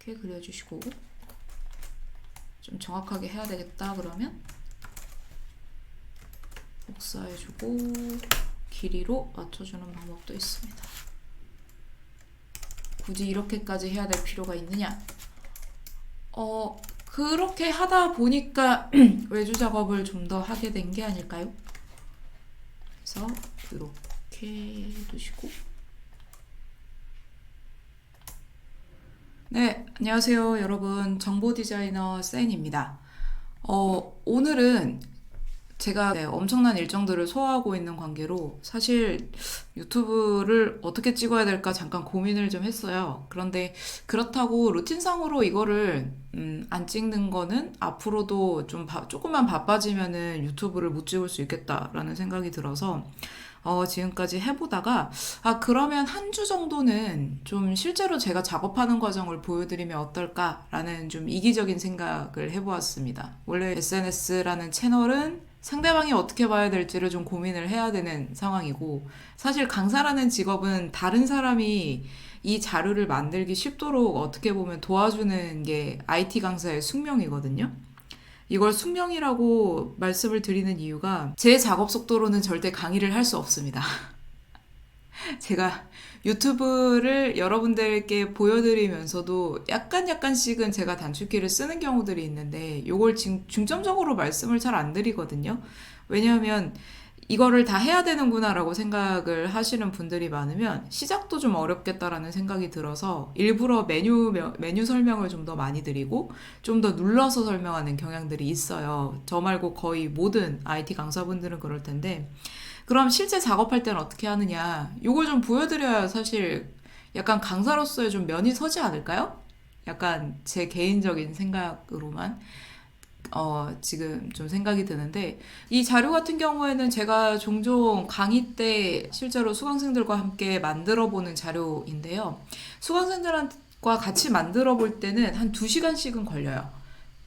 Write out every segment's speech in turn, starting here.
이렇게 그려주시고, 좀 정확하게 해야 되겠다 그러면 복사해주고 길이로 맞춰주는 방법도 있습니다. 굳이 이렇게까지 해야 될 필요가 있느냐? 그렇게 하다 보니까 외주 작업을 좀 더 하게 된 게 아닐까요? 그래서 이렇게 두시고, 네, 안녕하세요 여러분, 정보 디자이너 센입니다. 오늘은 제가 엄청난 일정들을 소화하고 있는 관계로 사실 유튜브를 어떻게 찍어야 될까 잠깐 고민을 좀 했어요. 그런데 그렇다고 루틴상으로 이거를 안 찍는 거는 앞으로도 좀 조금만 바빠지면은 유튜브를 못 찍을 수 있겠다라는 생각이 들어서 지금까지 해보다가 그러면 한 주 정도는 좀 실제로 제가 작업하는 과정을 보여드리면 어떨까라는 좀 이기적인 생각을 해보았습니다. 원래 SNS라는 채널은 상대방이 어떻게 봐야 될지를 좀 고민을 해야 되는 상황이고, 사실 강사라는 직업은 다른 사람이 이 자료를 만들기 쉽도록 어떻게 보면 도와주는 게 IT 강사의 숙명이거든요. 이걸 숙명이라고 말씀을 드리는 이유가 제 작업 속도로는 절대 강의를 할 수 없습니다. 제가 유튜브를 여러분들께 보여드리면서도 약간씩은 제가 단축키를 쓰는 경우들이 있는데 이걸 중점적으로 말씀을 잘 안 드리거든요. 왜냐하면 이거를 다 해야 되는구나 라고 생각을 하시는 분들이 많으면 시작도 좀 어렵겠다라는 생각이 들어서 일부러 메뉴 설명을 좀 더 많이 드리고 좀 더 눌러서 설명하는 경향들이 있어요. 저 말고 거의 모든 IT 강사분들은 그럴 텐데, 그럼 실제 작업할 때는 어떻게 하느냐, 이걸 좀 보여드려야 사실 약간 강사로서의 좀 면이 서지 않을까요? 약간 제 개인적인 생각으로만 지금 좀 생각이 드는데, 이 자료 같은 경우에는 제가 종종 강의 때 실제로 수강생들과 함께 만들어 보는 자료인데요. 수강생들과 같이 만들어 볼 때는 한 2시간씩은 걸려요.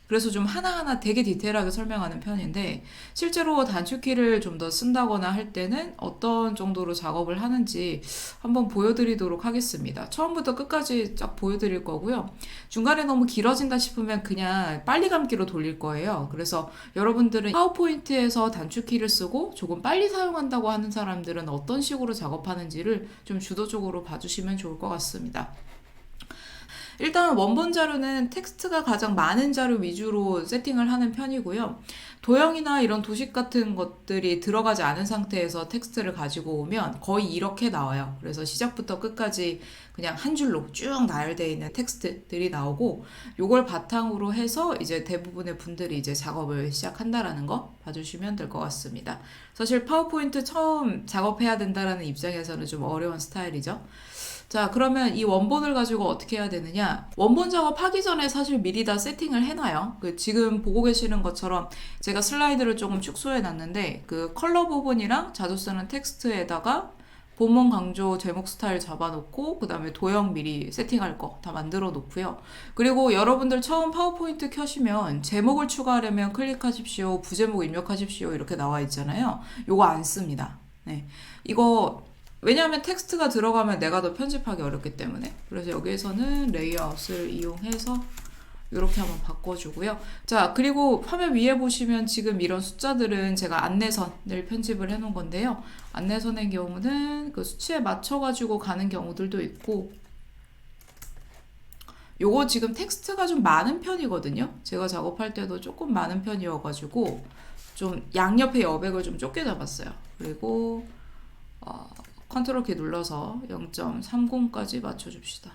그래서 좀 하나하나 되게 디테일하게 설명하는 편인데, 실제로 단축키를 좀 더 쓴다거나 할 때는 어떤 정도로 작업을 하는지 한번 보여드리도록 하겠습니다. 처음부터 끝까지 쫙 보여드릴 거고요. 중간에 너무 길어진다 싶으면 그냥 빨리 감기로 돌릴 거예요. 그래서 여러분들은 파워포인트에서 단축키를 쓰고 조금 빨리 사용한다고 하는 사람들은 어떤 식으로 작업하는지를 좀 주도적으로 봐주시면 좋을 것 같습니다. 일단 원본 자료는 텍스트가 가장 많은 자료 위주로 세팅을 하는 편이고요. 도형이나 이런 도식 같은 것들이 들어가지 않은 상태에서 텍스트를 가지고 오면 거의 이렇게 나와요. 그래서 시작부터 끝까지 그냥 한 줄로 쭉 나열되어 있는 텍스트들이 나오고, 요걸 바탕으로 해서 이제 대부분의 분들이 이제 작업을 시작한다라는 거 봐주시면 될 것 같습니다. 사실 파워포인트 처음 작업해야 된다라는 입장에서는 좀 어려운 스타일이죠. 자, 그러면 이 원본을 가지고 어떻게 해야 되느냐? 원본 작업하기 전에 사실 미리 다 세팅을 해놔요. 지금 보고 계시는 것처럼 제가 슬라이드를 조금 축소해 놨는데, 그 컬러 부분이랑 자주 쓰는 텍스트에다가 본문 강조 제목 스타일 잡아놓고, 그 다음에 도형 미리 세팅할 거 다 만들어 놓고요. 그리고 여러분들 처음 파워포인트 켜시면 제목을 추가하려면 클릭하십시오, 부제목 입력하십시오 이렇게 나와 있잖아요. 요거 안 씁니다. 네. 이거 왜냐하면 텍스트가 들어가면 내가 더 편집하기 어렵기 때문에. 그래서 여기에서는 레이아웃을 이용해서 이렇게 한번 바꿔주고요. 자, 그리고 화면 위에 보시면 지금 이런 숫자들은 제가 안내선을 편집을 해놓은 건데요. 안내선의 경우는 그 수치에 맞춰가지고 가는 경우들도 있고, 요거 지금 텍스트가 좀 많은 편이거든요. 제가 작업할 때도 조금 많은 편이어가지고 좀 양옆에 여백을 좀 좁게 잡았어요. 그리고 컨트롤 키 눌러서 0.30까지 맞춰줍시다.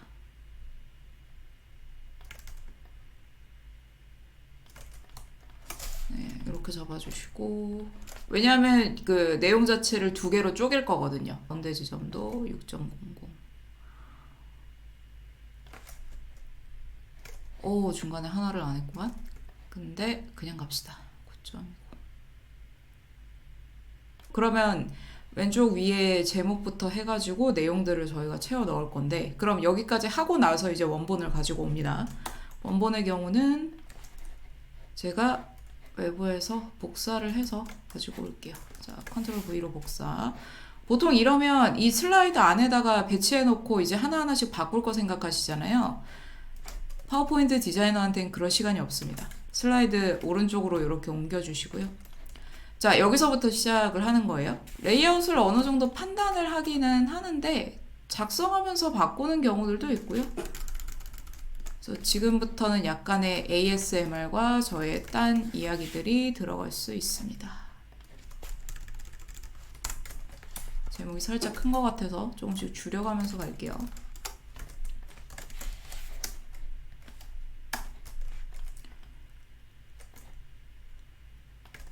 네, 이렇게 잡아주시고, 왜냐하면 그 내용 자체를 2개로 쪼갤 거거든요. 가운데 지점도 6.00. 오, 중간에 하나를 안 했구만. 근데 그냥 갑시다. 9.20. 그러면 왼쪽 위에 제목부터 해가지고 내용들을 저희가 채워 넣을 건데, 그럼 여기까지 하고 나서 이제 원본을 가지고 옵니다. 원본의 경우는 제가 외부에서 복사를 해서 가지고 올게요. 자, 컨트롤 V로 복사. 보통 이러면 이 슬라이드 안에다가 배치해 놓고 이제 하나하나씩 바꿀 거 생각하시잖아요. 파워포인트 디자이너한테는 그럴 시간이 없습니다. 슬라이드 오른쪽으로 이렇게 옮겨주시고요. 자, 여기서부터 시작을 하는 거예요. 레이아웃을 어느 정도 판단을 하기는 하는데 작성하면서 바꾸는 경우들도 있고요. 그래서 지금부터는 약간의 ASMR과 저의 딴 이야기들이 들어갈 수 있습니다. 제목이 살짝 큰 것 같아서 조금씩 줄여가면서 갈게요.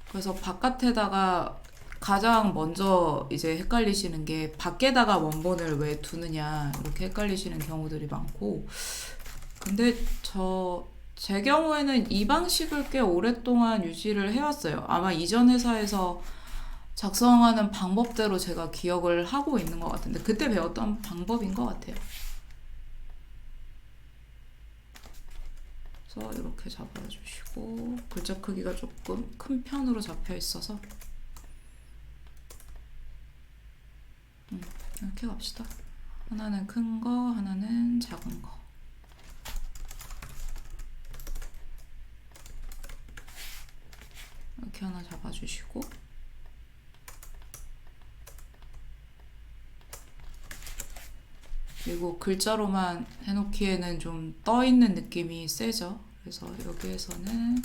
그래서 바깥에다가 가장 먼저 이제 헷갈리시는 게 밖에다가 원본을 왜 두느냐 이렇게 헷갈리시는 경우들이 많고, 근데 제 경우에는 이 방식을 꽤 오랫동안 유지를 해왔어요. 아마 이전 회사에서 작성하는 방법대로 제가 기억을 하고 있는 것 같은데 그때 배웠던 방법인 것 같아요. 그래서 이렇게 잡아주시고 글자 크기가 조금 큰 편으로 잡혀 있어서 이렇게 갑시다. 하나는 큰 거, 하나는 작은 거. 이렇게 하나 잡아주시고 그리고 글자로만 해놓기에는 좀 떠있는 느낌이 세죠. 그래서 여기에서는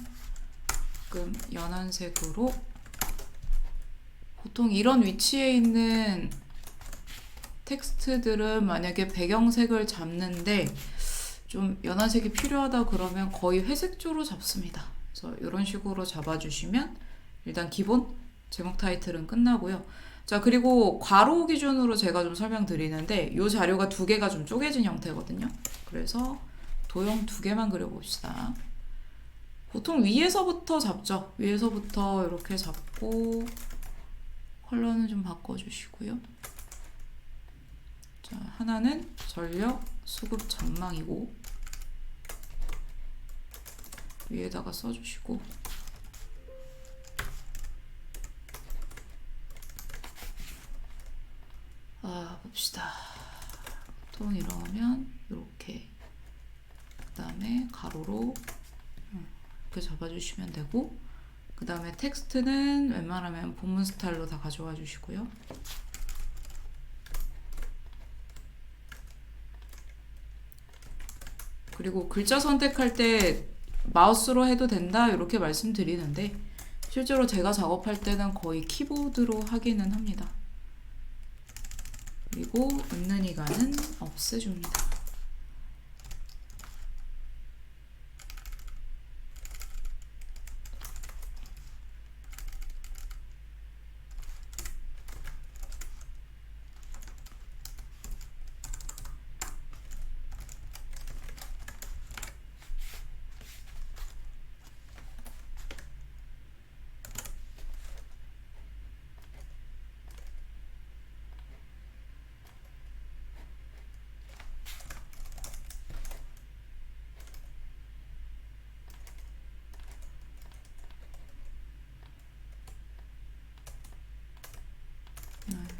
조금 연한 색으로, 보통 이런 위치에 있는 텍스트들은 만약에 배경색을 잡는데 좀 연한 색이 필요하다 그러면 거의 회색조로 잡습니다. 그래서 이런 식으로 잡아주시면 일단 기본 제목 타이틀은 끝나고요. 자, 그리고 괄호 기준으로 제가 좀 설명드리는데 이 자료가 두 개가 좀 쪼개진 형태거든요. 그래서 도형 두 개만 그려봅시다. 보통 위에서부터 잡죠. 위에서부터 이렇게 잡고 컬러는 좀 바꿔주시고요. 자, 하나는 전력 수급 전망이고 위에다가 써주시고, 봅시다. 보통 이러면 이렇게, 그 다음에 가로로 이렇게 잡아주시면 되고, 그 다음에 텍스트는 웬만하면 본문 스타일로 다 가져와 주시고요. 그리고 글자 선택할 때 마우스로 해도 된다 이렇게 말씀드리는데 실제로 제가 작업할 때는 거의 키보드로 하기는 합니다. 그리고 있는 이가는 없애줍니다.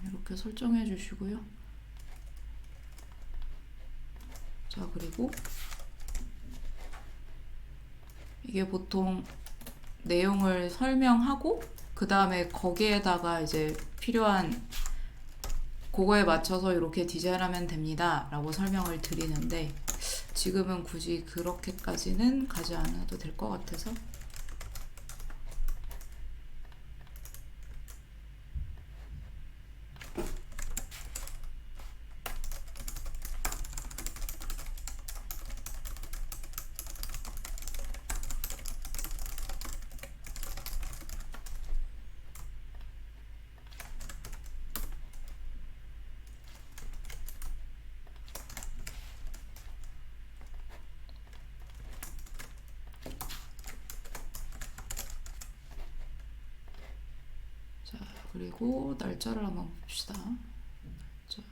이렇게 설정해 주시고요. 자, 그리고 이게 보통 내용을 설명하고 그 다음에 거기에다가 이제 필요한 그거에 맞춰서 이렇게 디자인하면 됩니다 라고 설명을 드리는데 지금은 굳이 그렇게까지는 가지 않아도 될 것 같아서 그리고 날짜를 한번 봅시다. 날짜를.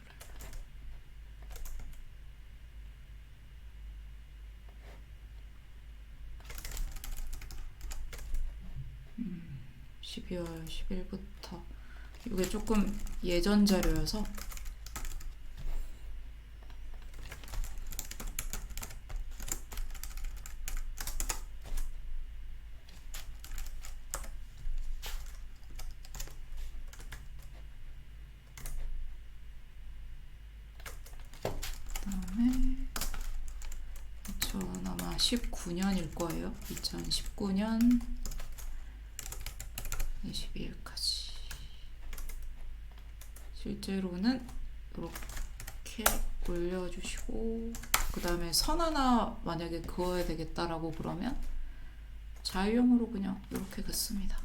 12월 10일부터 이게 조금 예전 자료여서 아마 19년일 거예요. 2019년 22일까지. 실제로는 이렇게 올려주시고, 그 다음에 선 하나 만약에 그어야 되겠다라고 그러면 자유형으로 그냥 이렇게 긋습니다.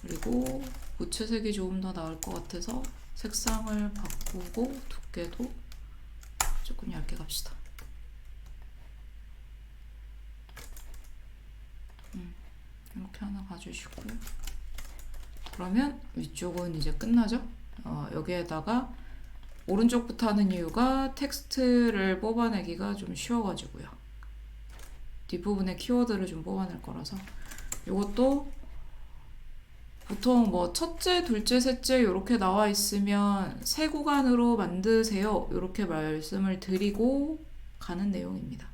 그리고 무채색이 조금 더 나을 것 같아서 색상을 바꾸고 두께도 조금 얇게 갑시다. 이렇게 하나 가주시고요. 그러면 위쪽은 이제 끝나죠? 여기에다가 오른쪽부터 하는 이유가 텍스트를 뽑아내기가 좀 쉬워가지고요. 뒷부분에 키워드를 좀 뽑아낼 거라서. 이것도 보통 뭐 첫째, 둘째, 셋째 이렇게 나와 있으면 세 구간으로 만드세요. 이렇게 말씀을 드리고 가는 내용입니다.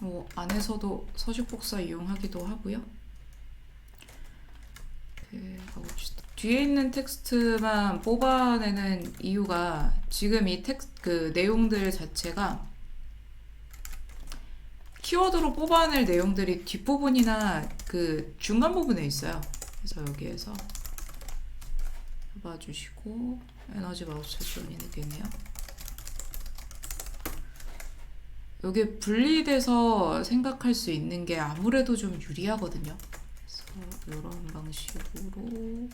뭐 안에서도 서식 복사 이용하기도 하고요. 가봅시다. 뒤에 있는 텍스트만 뽑아내는 이유가 지금 이 그 내용들 자체가 키워드로 뽑아낼 내용들이 뒷부분이나 그 중간 부분에 있어요. 그래서 여기에서 잡아주시고 에너지 마우스 지원이 되겠네요. 여기 분리돼서 생각할 수 있는 게 아무래도 좀 유리하거든요. 그래서 이런 방식으로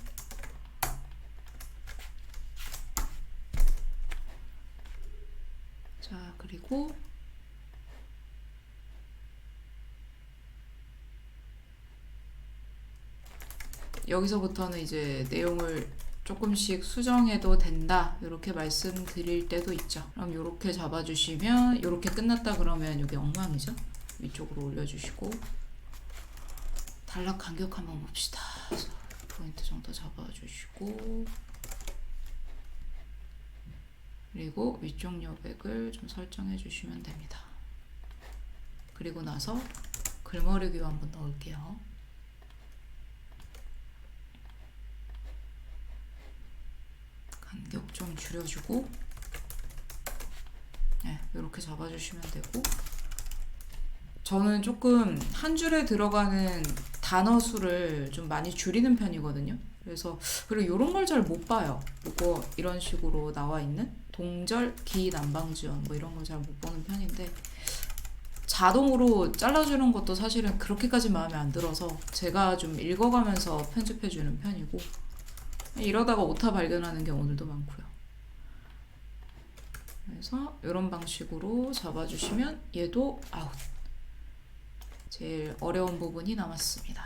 자, 그리고 여기서부터는 이제 내용을 조금씩 수정해도 된다 이렇게 말씀드릴 때도 있죠. 그럼 이렇게 잡아주시면 이렇게 끝났다 그러면 이게 엉망이죠. 위쪽으로 올려주시고 단락 간격 한번 봅시다. 포인트 정도 잡아주시고 그리고 위쪽 여백을 좀 설정해 주시면 됩니다. 그리고 나서 글머리 뷰 한번 넣을게요. 간격 좀 줄여주고 네, 이렇게 잡아주시면 되고 저는 조금 한 줄에 들어가는 단어 수를 좀 많이 줄이는 편이거든요. 그래서 그리고 이런 걸 잘 못 봐요. 이거 이런 식으로 나와 있는 동절, 기, 난방 지원 뭐 이런 걸 잘 못 보는 편인데 자동으로 잘라주는 것도 사실은 그렇게까지 마음에 안 들어서 제가 좀 읽어가면서 편집해주는 편이고 이러다가 오타 발견하는 경우들도 많고요. 그래서 이런 방식으로 잡아주시면 얘도 아웃. 제일 어려운 부분이 남았습니다.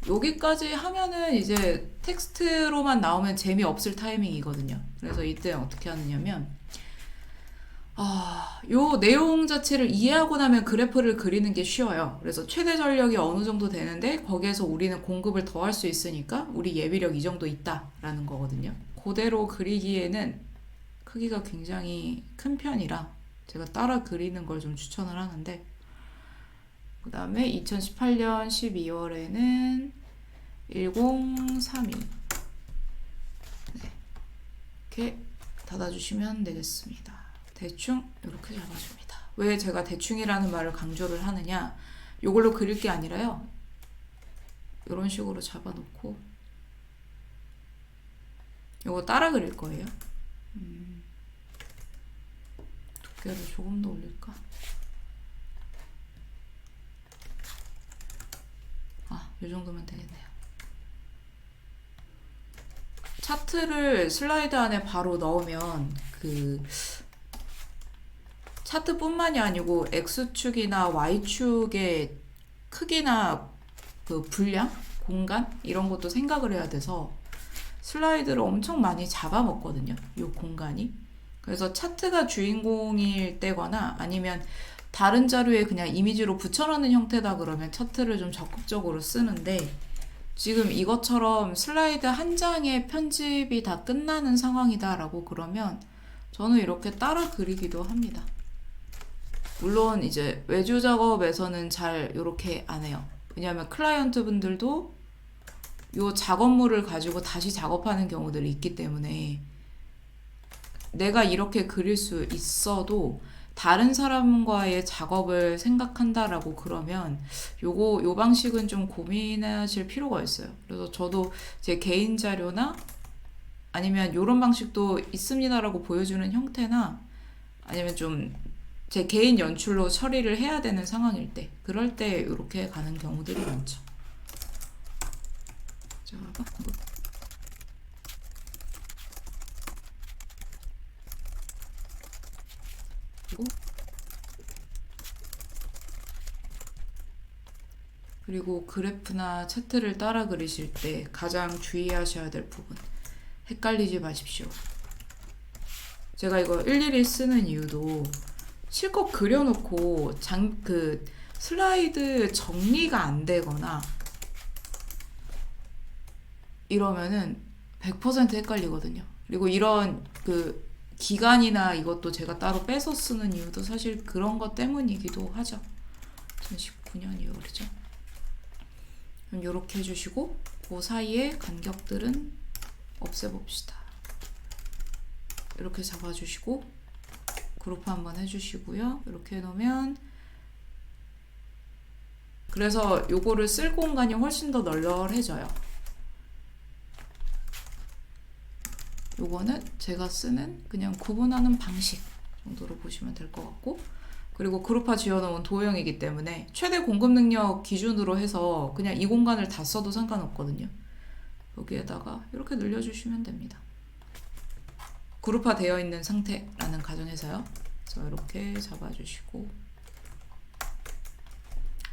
여기까지 하면은 이제 텍스트로만 나오면 재미없을 타이밍이거든요. 그래서 이때 어떻게 하느냐면 요 내용 자체를 이해하고 나면 그래프를 그리는 게 쉬워요. 그래서 최대 전력이 어느 정도 되는데 거기에서 우리는 공급을 더 할 수 있으니까 우리 예비력 이 정도 있다라는 거거든요. 그대로 그리기에는 크기가 굉장히 큰 편이라 제가 따라 그리는 걸 좀 추천을 하는데 그 다음에 2018년 12월에는 1032 네, 이렇게 닫아주시면 되겠습니다. 대충 이렇게 잡아줍니다. 왜 제가 대충이라는 말을 강조를 하느냐, 이걸로 그릴 게 아니라요, 이런 식으로 잡아놓고 이거 따라 그릴 거예요. 두께를 조금 더 올릴까? 이 정도면 되겠네요. 차트를 슬라이드 안에 바로 넣으면 그 차트뿐만이 아니고 X축이나 Y축의 크기나 그 분량, 공간 이런 것도 생각을 해야 돼서 슬라이드를 엄청 많이 잡아먹거든요. 이 공간이. 그래서 차트가 주인공일 때거나 아니면 다른 자료에 그냥 이미지로 붙여넣는 형태다 그러면 차트를 좀 적극적으로 쓰는데 지금 이것처럼 슬라이드 한 장의 편집이 다 끝나는 상황이다 라고 그러면 저는 이렇게 따라 그리기도 합니다. 물론 이제 외주 작업에서는 잘 이렇게 안 해요. 왜냐하면 클라이언트 분들도 요 작업물을 가지고 다시 작업하는 경우들이 있기 때문에 내가 이렇게 그릴 수 있어도 다른 사람과의 작업을 생각한다라고 그러면 요 방식은 좀 고민하실 필요가 있어요. 그래서 저도 제 개인 자료나 아니면 요런 방식도 있습니다라고 보여주는 형태나 아니면 좀 제 개인 연출로 처리를 해야 되는 상황일 때 그럴 때 이렇게 가는 경우들이 많죠. 자, 그리고 그래프나 차트를 따라 그리실 때 가장 주의하셔야 될 부분, 헷갈리지 마십시오. 제가 이거 일일이 쓰는 이유도 실컷 그려놓고 그 슬라이드 정리가 안 되거나 이러면은 100% 헷갈리거든요. 그리고 이런 그 기간이나 이것도 제가 따로 빼서 쓰는 이유도 사실 그런 것 때문이기도 하죠. 2019년 2월이죠. 그럼 이렇게 해주시고 그 사이에 간격들은 없애봅시다. 이렇게 잡아주시고 그룹 한번 해주시고요. 이렇게 해놓으면 그래서 요거를 쓸 공간이 훨씬 더 널널해져요. 요거는 제가 쓰는 그냥 구분하는 방식 정도로 보시면 될 것 같고 그리고 그룹화 지어놓은 도형이기 때문에 최대 공급 능력 기준으로 해서 그냥 이 공간을 다 써도 상관없거든요. 여기에다가 이렇게 늘려주시면 됩니다. 그룹화 되어 있는 상태라는 가정에서요. 그래서 이렇게 잡아주시고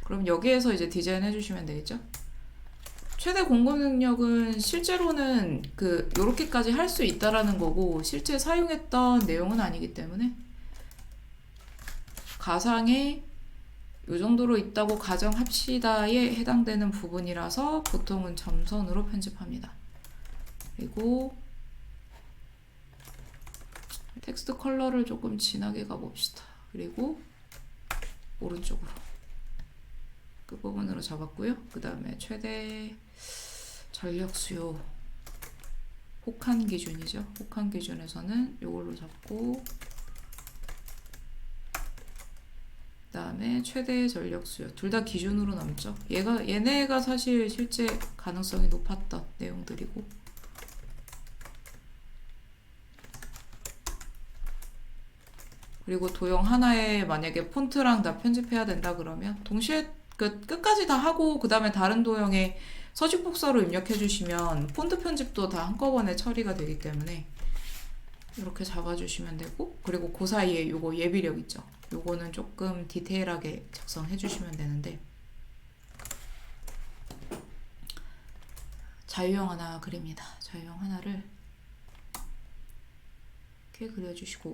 그럼 여기에서 이제 디자인 해주시면 되겠죠? 최대 공급 능력은 실제로는 요렇게까지 할 수 있다라는 거고 실제 사용했던 내용은 아니기 때문에 가상에 요 정도로 있다고 가정합시다에 해당되는 부분이라서 보통은 점선으로 편집합니다. 그리고 텍스트 컬러를 조금 진하게 가봅시다. 그리고 오른쪽으로 끝부분으로 잡았고요. 그 다음에 최대 전력 수요 혹한 기준이죠. 혹한 기준에서는 이걸로 잡고 그 다음에 최대 전력 수요 둘 다 기준으로 남죠. 얘네가 사실 실제 가능성이 높았던 내용들이고 그리고 도형 하나에 만약에 폰트랑 다 편집해야 된다 그러면 동시에 끝까지 다 하고 그 다음에 다른 도형에 서식 복사로 입력해 주시면 폰트 편집도 다 한꺼번에 처리가 되기 때문에 이렇게 잡아주시면 되고 그리고 그 사이에 요거 예비력 있죠. 요거는 조금 디테일하게 작성해 주시면 되는데 자유형 하나 그립니다. 자유형 하나를 이렇게 그려주시고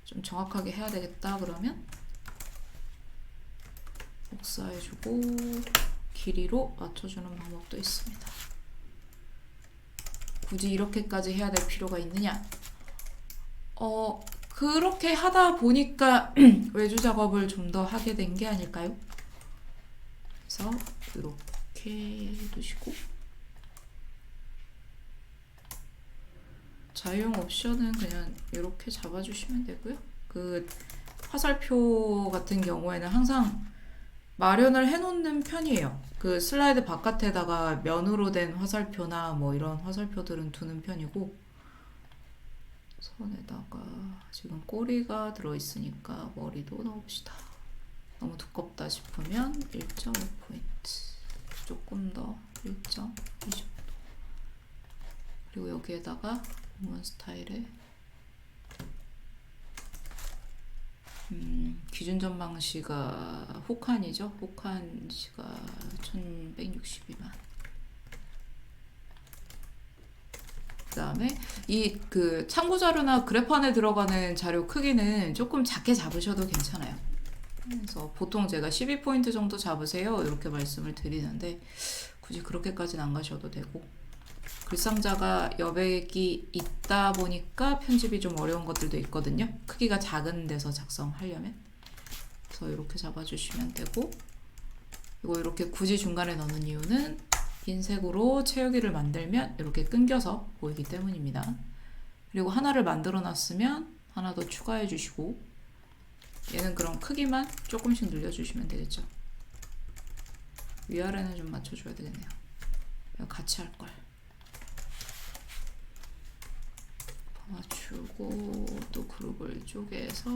좀 정확하게 해야 되겠다 그러면 복사해주고 길이로 맞춰주는 방법도 있습니다. 굳이 이렇게까지 해야 될 필요가 있느냐? 그렇게 하다 보니까 외주 작업을 좀 더 하게 된 게 아닐까요? 그래서 이렇게 해두시고 자유형 옵션은 그냥 이렇게 잡아주시면 되고요. 그 화살표 같은 경우에는 항상 마련을 해놓는 편이에요. 그 슬라이드 바깥에다가 면으로 된 화살표나 뭐 이런 화살표들은 두는 편이고 선에다가 지금 꼬리가 들어있으니까 머리도 넣읍시다. 너무 두껍다 싶으면 1.5포인트 조금 더 1.20 그리고 여기에다가 공문 스타일에 기준 전망시가 혹한이죠. 혹한시가 1162만. 그 다음에 이 참고 자료나 그래프안에 들어가는 자료 크기는 조금 작게 잡으셔도 괜찮아요. 그래서 보통 제가 12포인트 정도 잡으세요 이렇게 말씀을 드리는데 굳이 그렇게까지는 안 가셔도 되고 글상자가 여백이 있다 보니까 편집이 좀 어려운 것들도 있거든요. 크기가 작은 데서 작성하려면. 그래서 이렇게 잡아주시면 되고, 이거 이렇게 굳이 중간에 넣는 이유는 흰색으로 채우기를 만들면 이렇게 끊겨서 보이기 때문입니다. 그리고 하나를 만들어 놨으면 하나 더 추가해 주시고, 얘는 그럼 크기만 조금씩 늘려주시면 되겠죠. 위아래는 좀 맞춰줘야 되겠네요. 같이 할걸. 맞추고 또 그룹을 쪼개서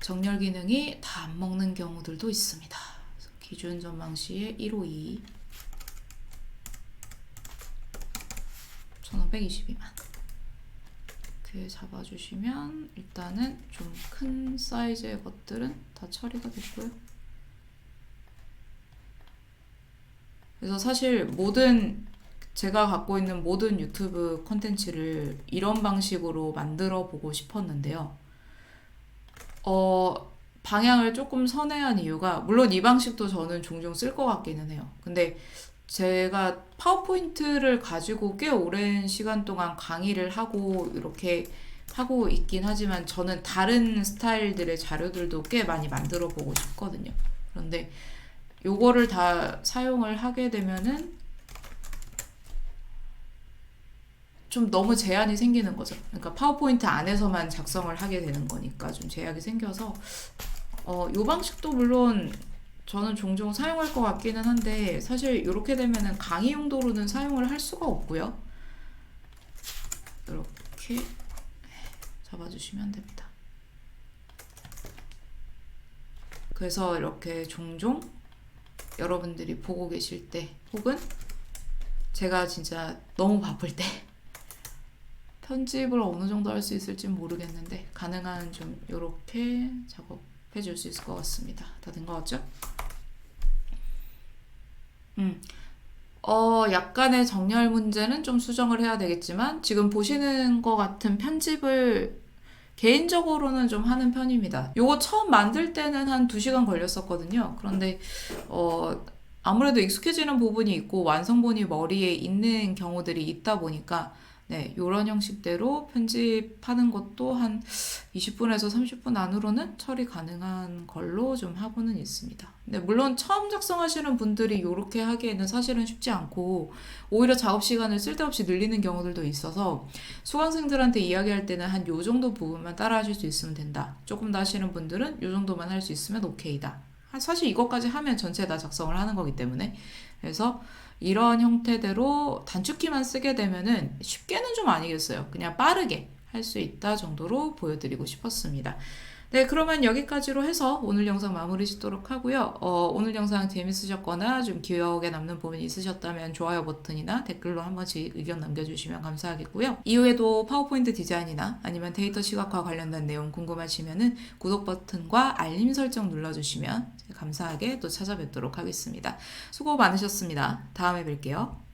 정렬 기능이 다 안 먹는 경우들도 있습니다. 기준 전망 시에 152 1522만 이렇게 잡아주시면 일단은 좀 큰 사이즈의 것들은 다 처리가 됐고요. 그래서 사실 제가 갖고 있는 모든 유튜브 콘텐츠를 이런 방식으로 만들어 보고 싶었는데요. 방향을 조금 선회한 이유가, 물론 이 방식도 저는 종종 쓸 것 같기는 해요. 근데 제가 파워포인트를 가지고 꽤 오랜 시간 동안 강의를 하고 이렇게 하고 있긴 하지만, 저는 다른 스타일들의 자료들도 꽤 많이 만들어 보고 싶거든요. 그런데 요거를 다 사용을 하게 되면은 좀 너무 제한이 생기는 거죠. 그러니까 파워포인트 안에서만 작성을 하게 되는 거니까 좀 제약이 생겨서 요 방식도 물론 저는 종종 사용할 것 같기는 한데, 사실 이렇게 되면은 강의 용도로는 사용을 할 수가 없고요. 이렇게 잡아주시면 됩니다. 그래서 이렇게 종종 여러분들이 보고 계실 때, 혹은 제가 진짜 너무 바쁠 때 편집을 어느 정도 할 수 있을지 모르겠는데, 가능한 좀 이렇게 작업해 줄 수 있을 것 같습니다. 다 된 것 같죠? 약간의 정렬 문제는 좀 수정을 해야 되겠지만, 지금 보시는 것 같은 편집을 개인적으로는 좀 하는 편입니다. 요거 처음 만들 때는 한 2시간 걸렸었거든요. 그런데 아무래도 익숙해지는 부분이 있고 완성본이 머리에 있는 경우들이 있다 보니까, 네, 요런 형식대로 편집하는 것도 한 20분에서 30분 안으로는 처리 가능한 걸로 좀 하고는 있습니다. 근데 물론 처음 작성하시는 분들이 요렇게 하기에는 사실은 쉽지 않고, 오히려 작업 시간을 쓸데없이 늘리는 경우들도 있어서, 수강생들한테 이야기할 때는 한 요 정도 부분만 따라 하실 수 있으면 된다, 조금 더 하시는 분들은 요 정도만 할 수 있으면 오케이다, 사실 이것까지 하면 전체 다 작성을 하는 거기 때문에. 그래서 이런 형태대로 단축키만 쓰게 되면은 쉽게는 좀 아니겠어요. 그냥 빠르게 할 수 있다 정도로 보여드리고 싶었습니다. 네, 그러면 여기까지로 해서 오늘 영상 마무리 짓도록 하고요. 오늘 영상 재밌으셨거나 좀 기억에 남는 부분이 있으셨다면 좋아요 버튼이나 댓글로 한 번씩 의견 남겨주시면 감사하겠고요. 이후에도 파워포인트 디자인이나 아니면 데이터 시각화 관련된 내용 궁금하시면은 구독 버튼과 알림 설정 눌러주시면 감사하게 또 찾아뵙도록 하겠습니다. 수고 많으셨습니다. 다음에 뵐게요.